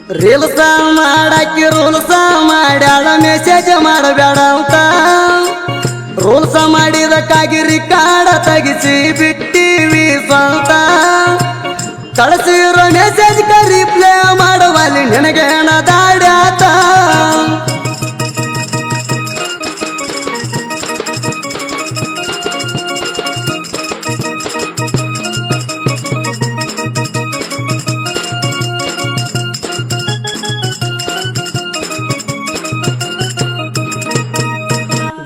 reels ಮಾಡಾಕಿ rules ಮಾಡ್ಯಾಳ message ಮಾಡಬೇಡ ಅಂತ rules ಮಾಡಿದಕ್ಕಾಗಿ ರಿಕಾರ್ಡ ತೆಗಿಸಿ ಬಿಟ್ಟಿವಿ ಸ್ವಂತ ಕಳಿಸಿರೋ ಮೆಸೇಜ್ ರಿಪ್ಲೈ ಮಾಡುವಲ್ಲಿ ನಿನಗೇನ ದಾಡ್ಯಾತ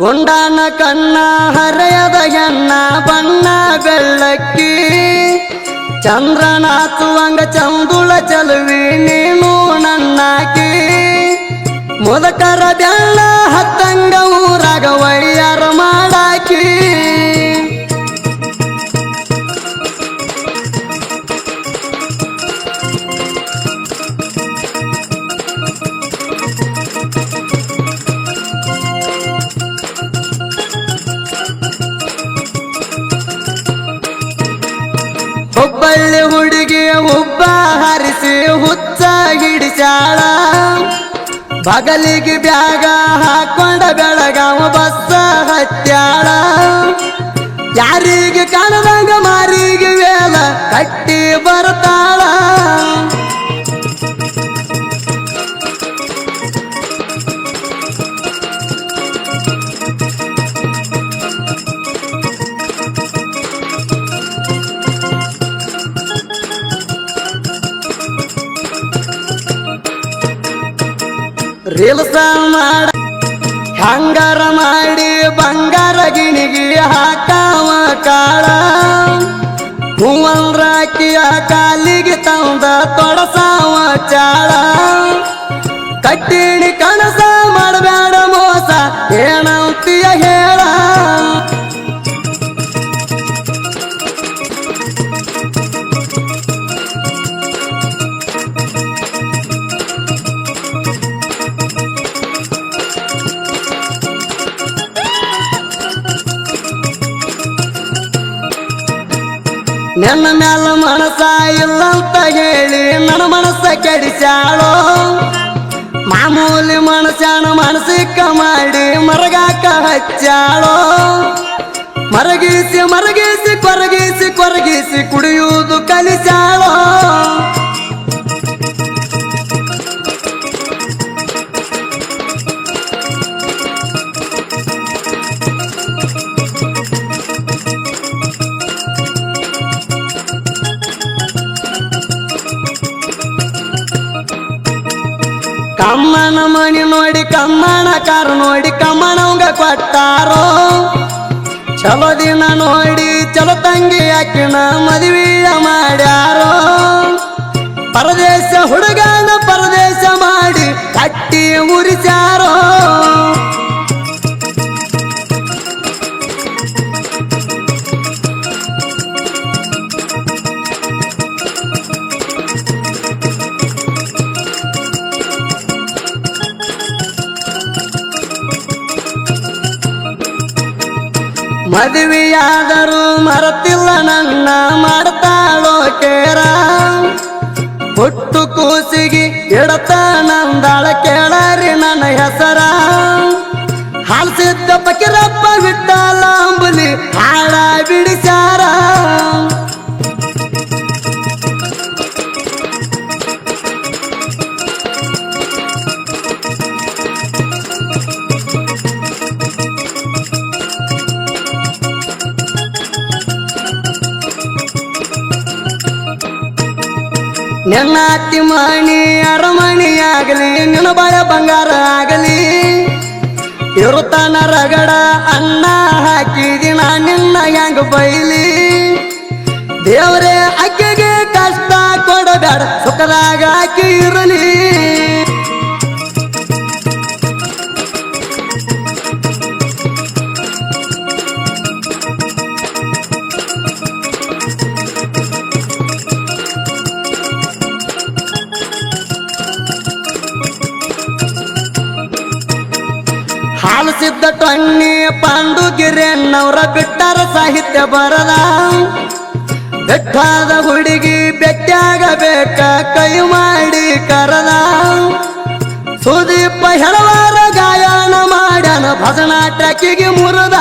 ಗುಂಡನ ಕಣ್ಣ ಹರೆಯದ ಹೆಣ್ಣ ಬಣ್ಣ ಬೆಳ್ಳಕ್ಕಿ ಚಂದ್ರನಾಥುವಂಗ ಚಂದುಳ ಚಲುವಿ ನೀನು ನನ್ನಾಕಿ ಮುದಕರ ಬೆಳ್ಳ ಹತ್ತಂಗ ಊರಾಗ ವೈಯಾರ ಮಾಡಾಕಿ ಹುಬ್ಬಳ್ಳಿ ಹುಡುಗಿ ಹುಬ್ಬ ಹರಿಸಿ ಹುಚ್ಚ ಹಿಡಿಸಾಳ ಬಗಲಿಗೆ ಬ್ಯಾಗ ಹಾಕೊಂಡ ಬೆಳಗಾವ ಬಸ್ಸ ಹತ್ಯಾಳ ಯಾರಿಗೆ ಕಾಣದಂಗ ಮಾರಿಗೆ ವೇಲ ಕಟ್ಟಿ ಬರ್ತಾಳ ರೀಲ್ಸ ಮಾಡ ಹಂಗಾರ ಮಾಡಿ ಬಂಗಾರ ಗಿಣಿಗಿ ಹಾಕಾವ ಕಾಳ ಹೂವಂದ್ರಾಕಿಯ ಕಾಲಿಗೆ ತಂದ ತೊಡಸಾವ ಚಾಳ ಕಟ್ಟಿಣಿ ಕನಸ ಮಾಡಬೇಡ ಮೋಸ ಏನಂತೀಯ ಹೇಳ ನನ್ನ ಮ್ಯಾಲ ಮನಸ ಇಲ್ಲಂತ ಹೇಳಿ ನನ್ನ ಮನಸ್ಸ ಕೆಡಿಸಾಳೋ ಮಾಮೂಲಿ ಮನಸ್ಸನ ಮನಸ್ಸಿಕ್ಕ ಮಾಡಿ ಮರಗಾಕ ಹಚ್ಚಾಳೋ ಮರಗಿಸಿ ಮರಗಿಸಿ ಕೊರಗಿಸಿ ಕೊರಗಿಸಿ ಕುಡಿಯುವುದು ಕಲಿಸಾಳೋ ಕಮ್ಮನ ಮಣಿ ನೋಡಿ ಕಮ್ಮನ ಕಾರು ನೋಡಿ ಕಮ್ಮನವಂಗ ಕೊಟ್ಟಾರೋ ಚಲೋ ದಿನ ನೋಡಿ ಚಲೋ ತಂಗಿ ಅಕ್ಕಿನ ಮದುವೆಯ ಮಾಡ್ಯಾರೋ ಪರದೇಶ ಹುಡುಗನ ಪರದೇಶ ಮಾಡಿ ಕಟ್ಟಿ ಉರಿಸ್ಯಾರೋ ಮದುವೆಯಾದರೂ ಮರತಿಲ್ಲ ನನ್ನ ಮಾಡ್ತಾಳೋ ಕೇರ ಹುಟ್ಟು ಕೂಸಿಗೆ ಇಡತ ನಂದಾಳ ಕೇಳರಿ ನನ್ನ ಹೆಸರ ಹಾಲ್ಸಿದ್ದ ಪಕಿರಪ್ಪ ಬಿಟ್ಟಲ್ಲ ಅಂಬುಲಿ ಹಾಡ ಬಿಡಿಸಾರ ನನ್ನ ಅತ್ತಿ ಮಣಿ ಅರಮಣಿ ಆಗಲಿ ನಿನ್ನ ಬಾಳ ಬಂಗಾರ ಆಗಲಿ ಇರುತ್ತಾನ ರಗಡ ಅನ್ನ ಹಾಕಿದಿನ ನಿನ್ನ ಹೆಂಗ ಬೈಲಿ ದೇವರೇ ಅಕ್ಕಿಗೆ ಕಷ್ಟ ಕೊಡಬೇಡ ಸುಖದಾಗ ಅಕ್ಕಿ ಇರಲಿ ಹಾಲಿಸಿದ್ದ ಟೊನ್ನಿ ಪಾಂಡುಗಿರಿಯನ್ನವರ ಬಿಟ್ಟಾರ ಸಾಹಿತ್ಯ ಬರದ ಬೆಟ್ಟಾದ ಹುಡುಗಿ ಬೆಟ್ಟಾಗಬೇಕ ಕೈ ಮಾಡಿ ಕರದ ಹೇಳವಾರ ಗಾಯನ ಮಾಡ್ಯಾನ ಭಜನಾ ಟ್ರ್ಯಾಕಿಗೆ ಮುರದ